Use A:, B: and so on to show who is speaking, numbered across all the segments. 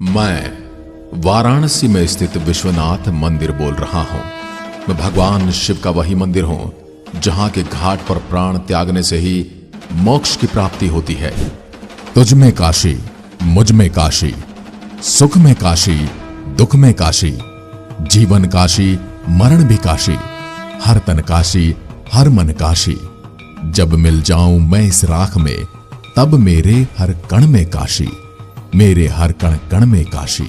A: मैं वाराणसी में स्थित विश्वनाथ मंदिर बोल रहा हूं। मैं भगवान शिव का वही मंदिर हूं जहां के घाट पर प्राण त्यागने से ही मोक्ष की प्राप्ति होती है। तुझ में काशी, मुझ में काशी, सुख में काशी, दुख में काशी, जीवन काशी, मरण भी काशी, हर तन काशी, हर मन काशी। जब मिल जाऊं मैं इस राख में, तब मेरे हर कण में काशी, मेरे हर कण कण में काशी।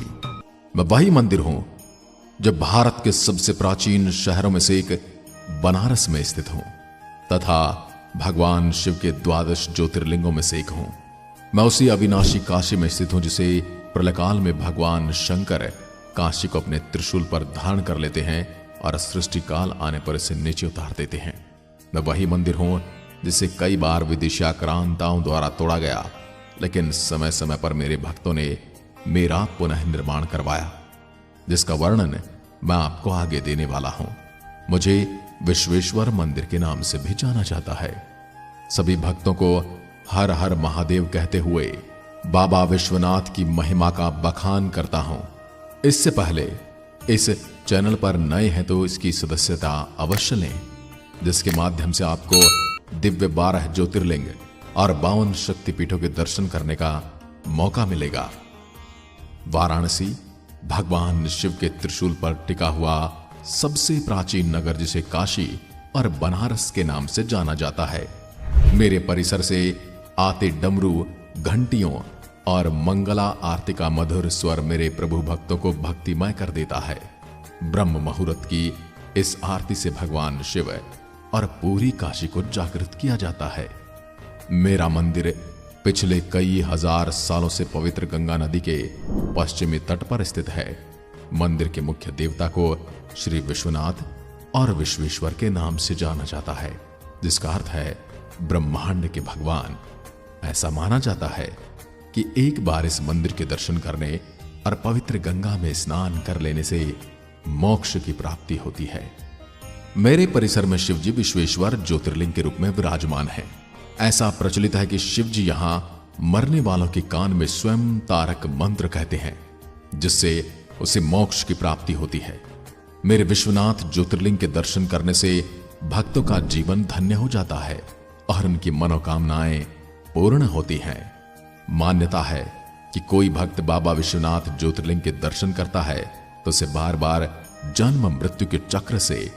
A: मैं वही मंदिर हूं जो भारत के सबसे प्राचीन शहरों में से एक बनारस में स्थित हूं तथा भगवान शिव के 12 ज्योतिर्लिंगों में से एक हूं। मैं उसी अविनाशी काशी में स्थित हूं जिसे प्रलयकाल में भगवान शंकर काशी को अपने त्रिशूल पर धारण कर लेते हैं और सृष्टि काल आने पर इसे नीचे उतार देते हैं। मैं वही मंदिर हूं जिसे कई बार विदेशी आक्रांताओं द्वारा तोड़ा गया, लेकिन समय समय पर मेरे भक्तों ने मेरा पुनः निर्माण करवाया, जिसका वर्णन मैं आपको आगे देने वाला हूं। मुझे विश्वेश्वर मंदिर के नाम से भी जाना जाता है। सभी भक्तों को हर हर महादेव कहते हुए बाबा विश्वनाथ की महिमा का बखान करता हूं। इससे पहले इस चैनल पर नए हैं तो इसकी सदस्यता अवश्य लें, जिसके माध्यम से आपको दिव्य 12 ज्योतिर्लिंग और 52 शक्तिपीठों के दर्शन करने का मौका मिलेगा। वाराणसी भगवान शिव के त्रिशूल पर टिका हुआ सबसे प्राचीन नगर जिसे काशी और बनारस के नाम से जाना जाता है। मेरे परिसर से आते डमरू, घंटियों और मंगला आरती का मधुर स्वर मेरे प्रभु भक्तों को भक्तिमय कर देता है। ब्रह्म मुहूर्त की इस आरती से भगवान शिव और पूरी काशी को जागृत किया जाता है। मेरा मंदिर पिछले कई हजार सालों से पवित्र गंगा नदी के पश्चिमी तट पर स्थित है। मंदिर के मुख्य देवता को श्री विश्वनाथ और विश्वेश्वर के नाम से जाना जाता है, जिसका अर्थ है ब्रह्मांड के भगवान। ऐसा माना जाता है कि एक बार इस मंदिर के दर्शन करने और पवित्र गंगा में स्नान कर लेने से मोक्ष की प्राप्ति होती है। मेरे परिसर में शिवजी विश्वेश्वर ज्योतिर्लिंग के रूप में विराजमान है। ऐसा प्रचलित है कि शिवजी यहां मरने वालों के कान में स्वयं तारक मंत्र कहते हैं, जिससे उसे मोक्ष की प्राप्ति होती है। मेरे विश्वनाथ ज्योतिर्लिंग के दर्शन करने से भक्तों का जीवन धन्य हो जाता है और उनकी मनोकामनाएं पूर्ण होती हैं। मान्यता है कि कोई भक्त बाबा विश्वनाथ ज्योतिर्लिंग के दर्शन करता है तो उसे बार बार जन्म मृत्यु के चक्र से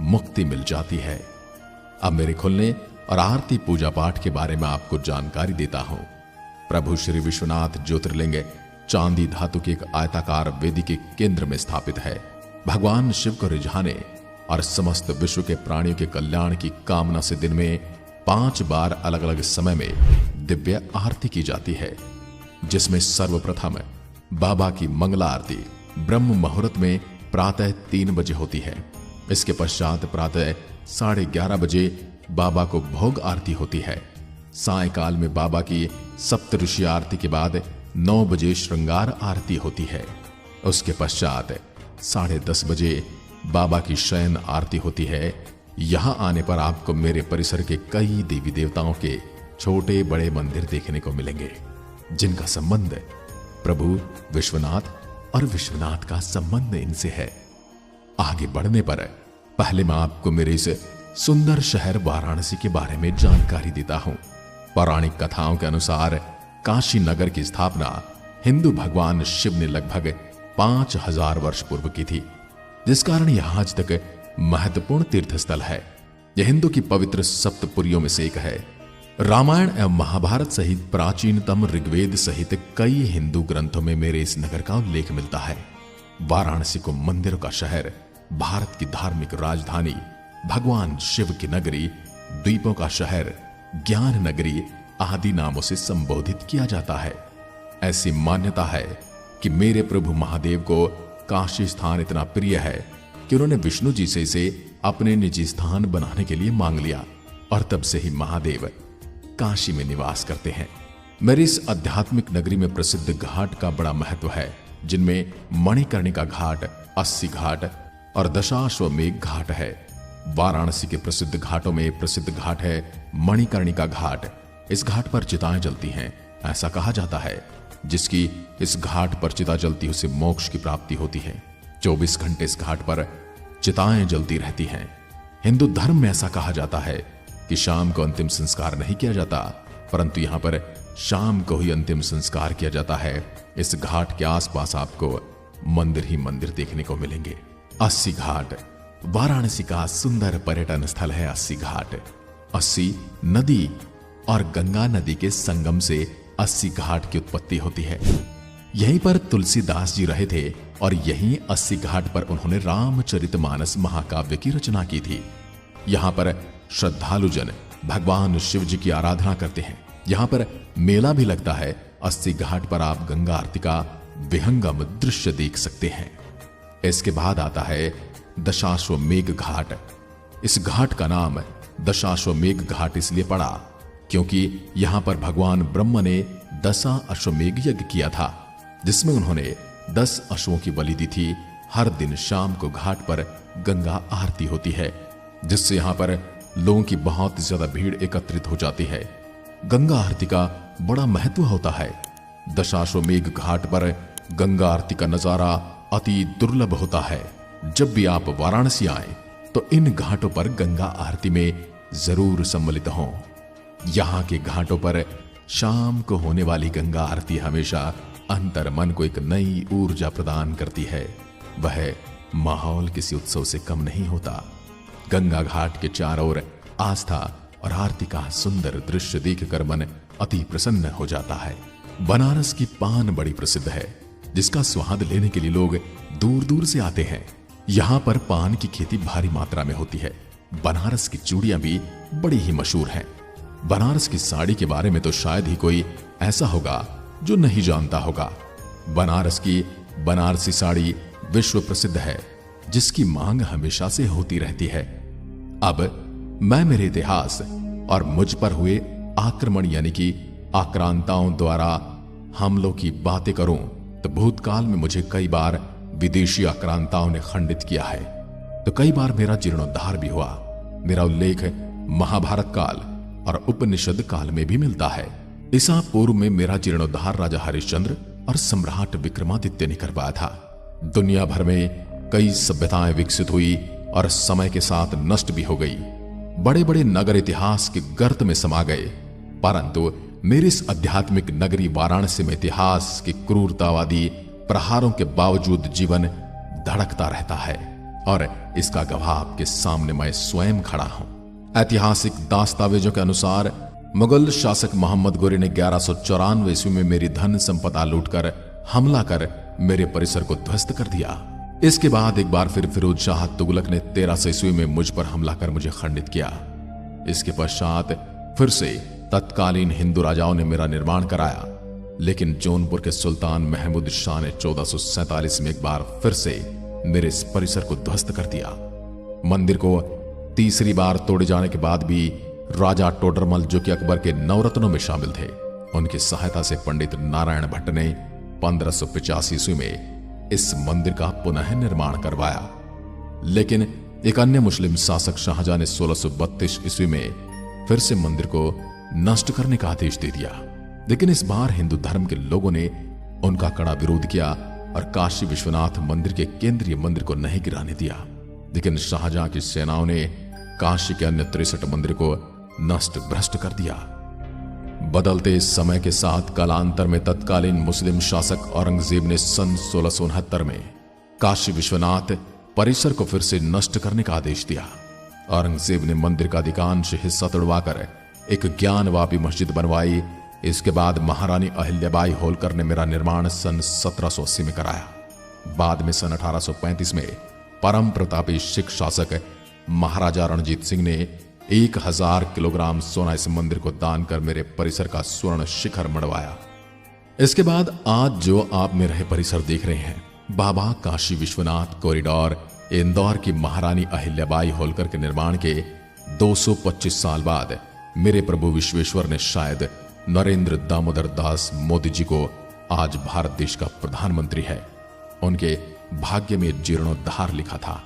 A: मुक्ति मिल जाती है। अब मेरे खुलने और आरती पूजा पाठ के बारे में आपको जानकारी देता हूं। प्रभु श्री विश्वनाथ ज्योतिर्लिंग चांदी धातु की एक आयताकार वेदी के केंद्र में स्थापित है। भगवान शिव को रिझाने और समस्त विश्व के प्राणियों के कल्याण की कामना से दिन में 5 बार अलग अलग समय में दिव्य आरती की जाती है, जिसमें सर्वप्रथम बाबा की मंगला आरती ब्रह्म मुहूर्त में प्रातः 3 बजे होती है। इसके पश्चात प्रातः 11:30 बजे बाबा को भोग आरती होती है। सायंकाल में बाबा की सप्तऋषि आरती के बाद 9 बजे श्रृंगार आरती होती है। उसके पश्चात 10:30 बजे बाबा की शयन आरती होती है। यहां आने पर आपको मेरे परिसर के कई देवी देवताओं के छोटे बड़े मंदिर देखने को मिलेंगे, जिनका संबंध प्रभु विश्वनाथ और विश्वनाथ का संबंध इनसे है। आगे बढ़ने पर पहले मैं आपको मेरे इस सुंदर शहर वाराणसी के बारे में जानकारी देता हूं। पौराणिक कथाओं के अनुसार काशी नगर की स्थापना हिंदू भगवान शिव ने लगभग 5000 वर्ष पूर्व की थी, जिस कारण यह आज तक महत्वपूर्ण तीर्थ स्थल है। यह हिंदू की पवित्र सप्तपुरियों में से एक है। रामायण एवं महाभारत सहित प्राचीनतम ऋग्वेद सहित कई हिंदू ग्रंथों में मेरे इस नगर का उल्लेख मिलता है। वाराणसी को मंदिरों का शहर, भारत की धार्मिक राजधानी, भगवान शिव की नगरी, द्वीपों का शहर, ज्ञान नगरी आदि नामों से संबोधित किया जाता है। ऐसी मान्यता है कि मेरे प्रभु महादेव को काशी स्थान इतना प्रिय है कि उन्होंने विष्णु जी से इसे अपने निजी स्थान बनाने के लिए मांग लिया और तब से ही महादेव काशी में निवास करते हैं। मेरी इस आध्यात्मिक नगरी में प्रसिद्ध घाट का बड़ा महत्व है, जिनमें मणिकर्णिका घाट, 80 घाट और दशाश्वमेध घाट है। वाराणसी के प्रसिद्ध घाटों में प्रसिद्ध घाट है मणिकर्णिका घाट। इस घाट पर चिताएं जलती हैं। ऐसा कहा जाता है जिसकी इस घाट पर चिता जलती उसे मोक्ष की प्राप्ति होती है। 24 घंटे इस घाट पर चिताएं जलती रहती हैं। हिंदू धर्म में ऐसा कहा जाता है कि शाम को अंतिम संस्कार नहीं किया जाता, परंतु यहां पर शाम को ही अंतिम संस्कार किया जाता है। इस घाट के आसपास आपको मंदिर ही मंदिर देखने को मिलेंगे। अस्सी घाट वाराणसी का सुंदर पर्यटन स्थल है। अस्सी घाट, अस्सी नदी और गंगा नदी के संगम से अस्सी घाट की उत्पत्ति होती है। यहीं पर तुलसीदास जी रहे थे और यहीं अस्सी घाट पर उन्होंने रामचरितमानस महाकाव्य की रचना की थी। यहां पर श्रद्धालु जन भगवान शिव जी की आराधना करते हैं। यहां पर मेला भी लगता है। अस्सी घाट पर आप गंगा आरती का विहंगम दृश्य देख सकते हैं। इसके बाद आता है दशाश्वमेघ घाट। इस घाट का नाम दशाश्वमेघ घाट इसलिए पड़ा क्योंकि यहां पर भगवान ब्रह्मा ने 10 अश्वमेघ यज्ञ किया था, जिसमें उन्होंने 10 अश्वों की बलि दी थी। हर दिन शाम को घाट पर गंगा आरती होती है, जिससे यहां पर लोगों की बहुत ज्यादा भीड़ एकत्रित हो जाती है। गंगा आरती का बड़ा महत्व होता है। दशाश्वमेघ घाट पर गंगा आरती का नजारा अति दुर्लभ होता है। जब भी आप वाराणसी आए तो इन घाटों पर गंगा आरती में जरूर सम्मिलित हों। यहां के घाटों पर शाम को होने वाली गंगा आरती हमेशा अंतर मन को एक नई ऊर्जा प्रदान करती है। वह माहौल किसी उत्सव से कम नहीं होता। गंगा घाट के चारों ओर आस्था और आरती का सुंदर दृश्य देखकर मन अति प्रसन्न हो जाता है। बनारस की पान बड़ी प्रसिद्ध है, जिसका स्वाद लेने के लिए लोग दूर दूर से आते हैं। यहां पर पान की खेती भारी मात्रा में होती है। बनारस की चूड़ियां भी बड़ी ही मशहूर हैं। बनारस की साड़ी के बारे में तो शायद ही कोई ऐसा होगा जो नहीं जानता होगा। बनारस की बनारसी साड़ी विश्व प्रसिद्ध है, जिसकी मांग हमेशा से होती रहती है। अब मैं मेरे इतिहास और मुझ पर हुए आक्रमण यानी कि आक्रांताओं द्वारा हमलों की बातें करूं तो भूतकाल में मुझे कई बार विदेशी आक्रांताओं ने खंडित किया है, तो कई बार मेरा जीर्णोद्धार भी हुआ। मेरा उल्लेख महाभारत काल और उपनिषद काल में भी मिलता है। ईसा पूर्व में मेरा जीर्णोद्धार राजा हरिश्चंद्र और सम्राट विक्रमादित्य ने करवाया था। दुनिया भर में कई सभ्यताएं विकसित हुई और समय के साथ नष्ट भी हो गई। बड़े बड़े नगर इतिहास के गर्त में समा गए, परंतु मेरे इस आध्यात्मिक नगरी वाराणसी में इतिहास के क्रूरतावादी प्रहारों के बावजूद जीवन धड़कता रहता है, और इसका गवाह आपके सामने मैं स्वयं खड़ा हूं। ऐतिहासिक दस्तावेजों के अनुसार मुगल शासक मोहम्मद गोरी ने 1194 ईस्वी में मेरी धन संपदा लूटकर हमला कर मेरे परिसर को ध्वस्त कर दिया। इसके बाद एक बार फिर फिरोज शाह तुगलक ने 1300 ईस्वी में मुझ पर हमला कर मुझे खंडित किया। इसके पश्चात फिर से तत्कालीन हिंदू राजाओं ने मेरा निर्माण कराया, लेकिन जौनपुर के सुल्तान महमूद शाह ने 1447 में एक बार फिर से मेरे इस परिसर को ध्वस्त कर दिया। मंदिर को तीसरी बार तोड़े जाने के बाद भी राजा टोडरमल, जो कि अकबर के नवरत्नों में शामिल थे, उनकी सहायता से पंडित नारायण भट्ट ने 1585 ईस्वी में इस मंदिर का पुनः निर्माण करवाया। लेकिन एक अन्य मुस्लिम शासक शाहजहां ने 1632 ईस्वी में फिर से मंदिर को नष्ट करने का आदेश दे दिया। लेकिन इस बार हिंदू धर्म के लोगों ने उनका कड़ा विरोध किया और काशी विश्वनाथ मंदिर के केंद्रीय मंदिर को नहीं गिराने दिया। लेकिन शाहजहां की सेनाओं ने काशी के अन्य 63 मंदिर को नष्ट भ्रष्ट कर दिया। बदलते समय के साथ कालांतर में तत्कालीन मुस्लिम शासक औरंगजेब ने सन 1669 में काशी विश्वनाथ परिसर को फिर से नष्ट करने का आदेश दिया। औरंगजेब ने मंदिर का अधिकांश हिस्सा तोड़वाकर एक ज्ञानवापी मस्जिद बनवाई। इसके बाद महारानी अहिल्याबाई होलकर ने मेरा निर्माण सन 1780 में कराया। बाद में सन 1835 में परम प्रतापी सिख शासक महाराजा रणजीत सिंह ने 1000 किलोग्राम सोना इस मंदिर को दान कर मेरे परिसर का स्वर्ण शिखर मढ़वाया। इसके बाद आज जो आप मेरे परिसर देख रहे हैं, बाबा काशी विश्वनाथ कॉरिडोर, इंदौर की महारानी अहिल्याबाई होलकर के निर्माण के 225 साल बाद मेरे प्रभु विश्वेश्वर ने शायद नरेंद्र दामोदर दास मोदी जी को आज भारत देश का प्रधानमंत्री है, उनके भाग्य में जीर्णोद्धार लिखा था।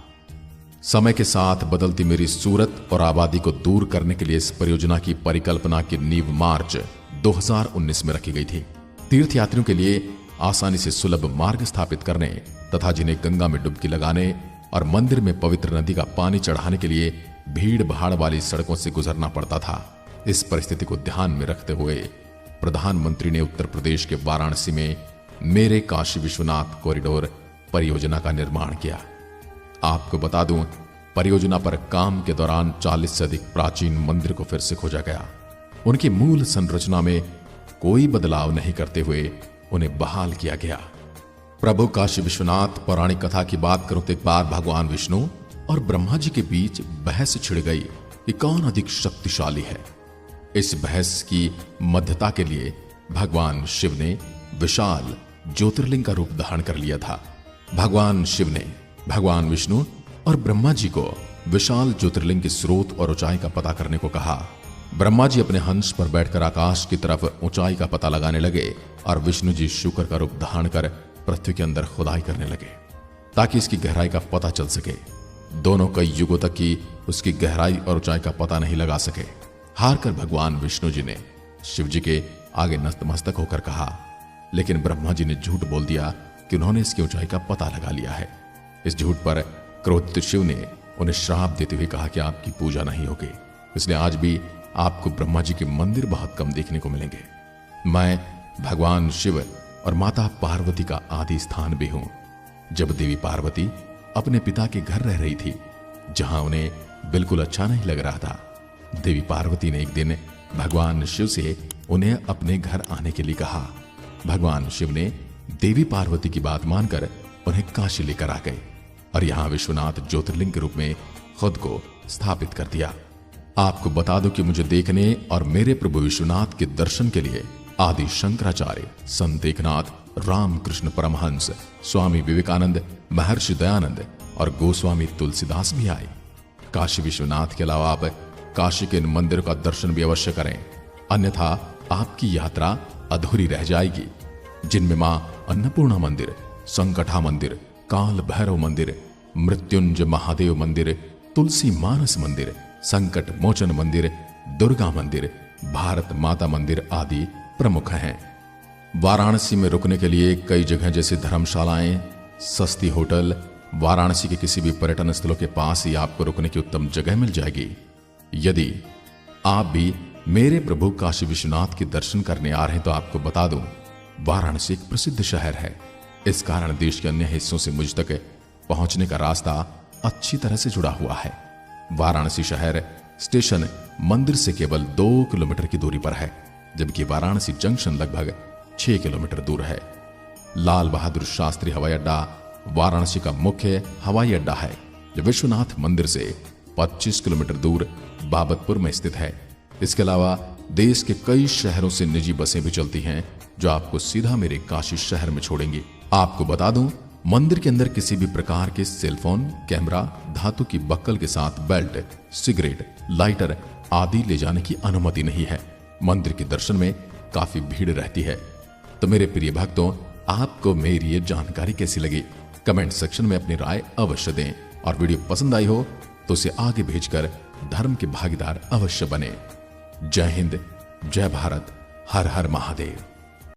A: समय के साथ बदलती मेरी सूरत और आबादी को दूर करने के लिए इस परियोजना की परिकल्पना की नींव मार्च 2019 में रखी गई थी। तीर्थयात्रियों के लिए आसानी से सुलभ मार्ग स्थापित करने तथा जिन्हें गंगा में डुबकी लगाने और मंदिर में पवित्र नदी का पानी चढ़ाने के लिए भीड़ भाड़ वाली सड़कों से गुजरना पड़ता था। इस परिस्थिति को ध्यान में रखते हुए प्रधानमंत्री ने उत्तर प्रदेश के वाराणसी में मेरे काशी विश्वनाथ कॉरिडोर परियोजना का निर्माण किया। आपको बता दूं, परियोजना पर काम के दौरान 40 से अधिक प्राचीन मंदिर को फिर से खोजा गया। उनकी मूल संरचना में कोई बदलाव नहीं करते हुए उन्हें बहाल किया गया। प्रभु काशी विश्वनाथ पौराणिक कथा की बात करूं तो एक बार भगवान विष्णु और ब्रह्मा जी के बीच बहस छिड़ गई कि कौन अधिक शक्तिशाली है। इस बहस की मध्यता के लिए भगवान शिव ने विशाल ज्योतिर्लिंग का रूप धारण कर लिया था। भगवान शिव ने भगवान विष्णु और ब्रह्मा जी को विशाल ज्योतिर्लिंग के स्रोत और ऊंचाई का पता करने को कहा। ब्रह्मा जी अपने हंस पर बैठकर आकाश की तरफ ऊंचाई का पता लगाने लगे और विष्णु जी शुक्र का रूप धारण कर पृथ्वी के अंदर खुदाई करने लगे ताकि इसकी गहराई का पता चल सके। दोनों कई युगों तक की उसकी गहराई और ऊंचाई का पता नहीं लगा सके। हार कर भगवान विष्णु जी ने शिव जी के आगे नतमस्तक होकर कहा, लेकिन ब्रह्मा जी ने झूठ बोल दिया कि उन्होंने इसकी ऊंचाई का पता लगा लिया है। इस झूठ पर क्रोधित शिव ने उन्हें श्राप देते हुए कहा कि आपकी पूजा नहीं होगी, इसलिए आज भी आपको ब्रह्मा जी के मंदिर बहुत कम देखने को मिलेंगे। मैं भगवान शिव और माता पार्वती का आदि स्थान भी हूं। जब देवी पार्वती अपने पिता के घर रह रही थी, जहां उन्हें बिल्कुल अच्छा नहीं लग रहा था, देवी पार्वती ने एक दिन भगवान शिव से उन्हें अपने घर आने के लिए कहा। भगवान शिव ने देवी पार्वती की बात मानकर उन्हें काशी लेकर आ गए और यहां विश्वनाथ ज्योतिर्लिंग के रूप में खुद को स्थापित कर दिया। आपको बता दो कि मुझे देखने और मेरे प्रभु विश्वनाथ के दर्शन के लिए आदि शंकराचार्य, संत एकनाथ, रामकृष्ण परमहंस, स्वामी विवेकानंद, महर्षि दयानंद और गोस्वामी तुलसीदास भी आए। काशी विश्वनाथ के अलावा आप काशी के इन मंदिर का दर्शन भी अवश्य करें, अन्यथा आपकी यात्रा अधूरी रह जाएगी। जिनमें मां अन्नपूर्णा मंदिर, संकटा मंदिर, काल भैरव मंदिर, मृत्युंजय महादेव मंदिर, तुलसी मानस मंदिर, संकट मोचन मंदिर, दुर्गा मंदिर, भारत माता मंदिर आदि प्रमुख हैं। वाराणसी में रुकने के लिए कई जगह जैसे धर्मशालाएं, सस्ती होटल, वाराणसी के किसी भी पर्यटन स्थलों के पास ही आपको रुकने की उत्तम जगह मिल जाएगी। यदि आप भी मेरे प्रभु काशी विश्वनाथ के दर्शन करने आ रहे हैं तो आपको बता दूं, वाराणसी एक प्रसिद्ध शहर है। इस कारण देश के अन्य हिस्सों से मुझ तक पहुंचने का रास्ता अच्छी तरह से जुड़ा हुआ है। वाराणसी शहर स्टेशन मंदिर से केवल 2 किलोमीटर की दूरी पर है, जबकि वाराणसी जंक्शन लगभग 6 किलोमीटर दूर है। लाल बहादुर शास्त्री हवाई अड्डा वाराणसी का मुख्य हवाई अड्डा है, जो विश्वनाथ मंदिर से 25 किलोमीटर दूर बाबतपुर में स्थित है। इसके अलावा देश के कई शहरों से निजी बसें भी चलती हैं, जो आपको सीधा मेरे काशी शहर में छोड़ेंगी। आपको बता दूं, मंदिर के अंदर किसी भी प्रकार के सेलफोन, कैमरा, धातु की बक्कल के साथ बेल्ट, सिगरेट, लाइटर आदि ले जाने की अनुमति नहीं है। मंदिर के दर्शन में काफी भीड़ रहती है। तो मेरे प्रिय भक्तों, आपको मेरी ये जानकारी कैसी लगी? कमेंट सेक्शन में अपनी राय अवश्य दें और वीडियो पसंद आई हो तो उसे आगे भेजकर धर्म के भागीदार अवश्य बने। जय हिंद, जय भारत, हर हर महादेव।